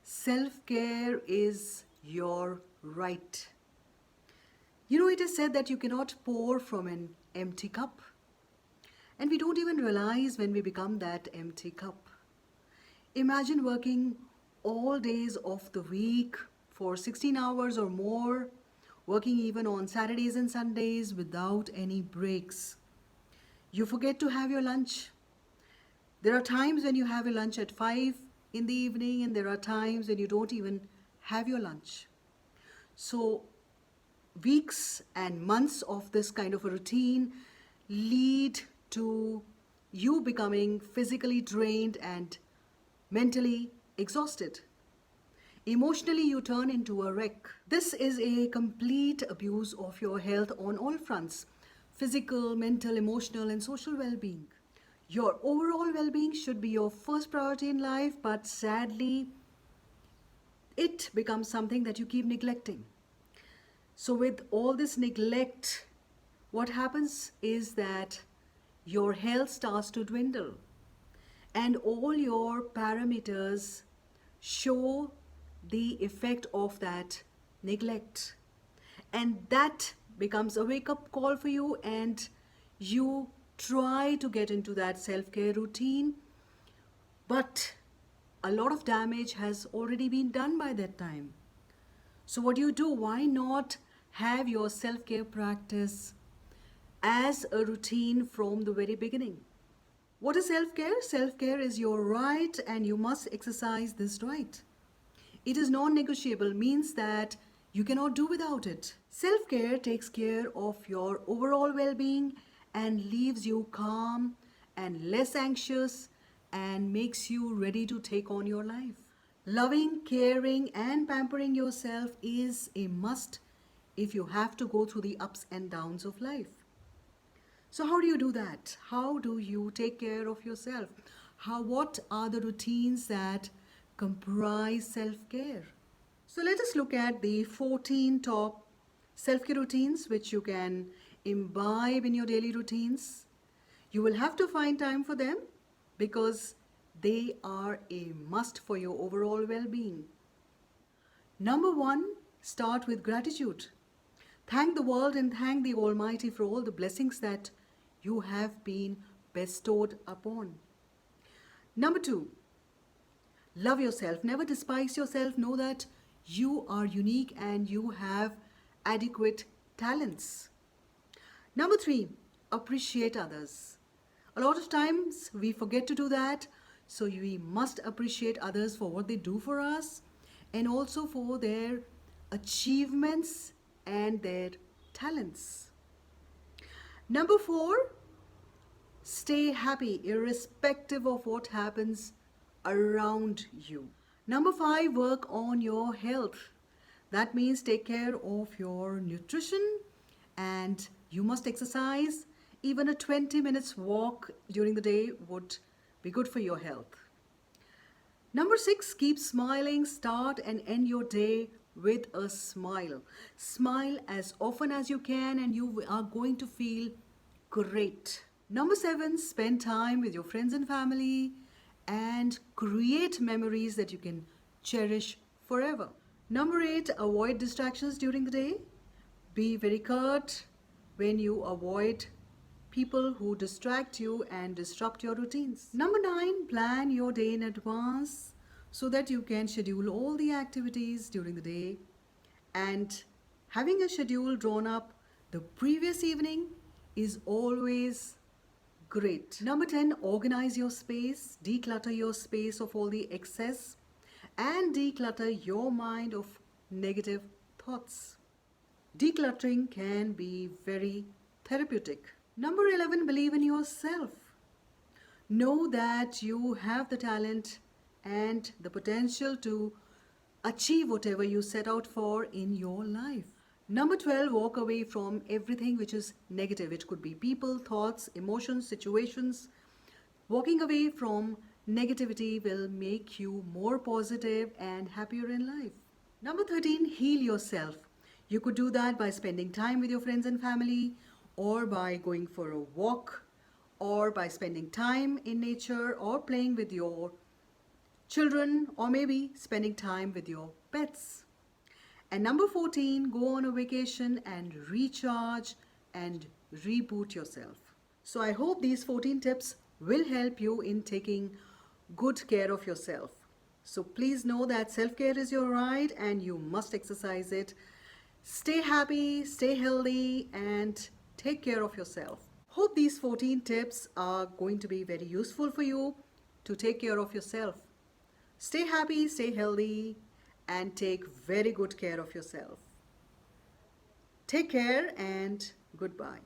Self-care is your right. You know, it is said that you cannot pour from an empty cup. And we don't even realize when we become that empty cup. Imagine working all days of the week for 16 hours or more, working even on Saturdays and Sundays without any breaks. You forget to have your lunch. There are times when you have your lunch at 5 in the evening, and there are times when you don't even have your lunch. So, weeks and months of this kind of a routine lead to you becoming physically drained and mentally exhausted. Emotionally, you turn into a wreck. This is a complete abuse of your health on all fronts: physical, mental, emotional, and social well being. Your overall well being should be your first priority in life, but sadly, it becomes something that you keep neglecting. So, with all this neglect, what happens is that your health starts to dwindle and all your parameters show the effect of that neglect. And that becomes a wake up call for you, and you try to get into that self care routine, but a lot of damage has already been done by that time. So, what do you do? Why not have your self care practice as a routine from the very beginning? What is self care? Self care is your right, and you must exercise this right. It is non negotiable, means that you cannot do without it. Self care takes care of your overall well being and leaves you calm and less anxious and makes you ready to take on your life. Loving, caring, and pampering yourself is a must if you have to go through the ups and downs of life. So, how do you do that? How do you take care of yourself? What are the routines that comprise self care? So, let us look at the 14 top self care routines which you can imbibe in your daily routines. You will have to find time for them because they are a must for your overall well being. Number one, start with gratitude. Thank the world and thank the Almighty for all the blessings that you have been bestowed upon. Number two, love yourself. Never despise yourself. Know that you are unique and you have adequate talents. Number three, appreciate others. A lot of times we forget to do that, so we must appreciate others for what they do for us and also for their achievements and their talents. Number four, stay happy irrespective of what happens around you. Number five, work on your health. That means take care of your nutrition and you must exercise. Even a 20 minutes walk during the day would be good for your health. Number six, keep smiling. Start and end your day with a smile. Smile as often as you can and you are going to feel great. Number seven, spend time with your friends and family and create memories that you can cherish forever. Number eight, avoid distractions during the day. Be very curt when you avoid people who distract you and disrupt your routines. Number nine, plan your day in advance so that you can schedule all the activities during the day. And having a schedule drawn up the previous evening is always great. Number 10, organize your space, declutter your space of all the excess, and declutter your mind of negative thoughts. Decluttering can be very therapeutic. Number 11, believe in yourself. Know that you have the talent and the potential to achieve whatever you set out for in your life. Number 12, walk away from everything which is negative. It could be people, thoughts, emotions, situations. Walking away from negativity will make you more positive and happier in life. Number 13, heal yourself. You could do that by spending time with your friends and family, or by going for a walk, or by spending time in nature, or playing with your children, or maybe spending time with your pets. And number 14, go on a vacation and recharge and reboot yourself. So I hope these 14 tips will help you in taking good care of yourself. So please know that self-care is your right and you must exercise it. Stay happy, stay healthy, and take care of yourself. Hope these 14 tips are going to be very useful for you to take care of yourself. Stay happy, stay healthy, and take very good care of yourself. Take care and goodbye.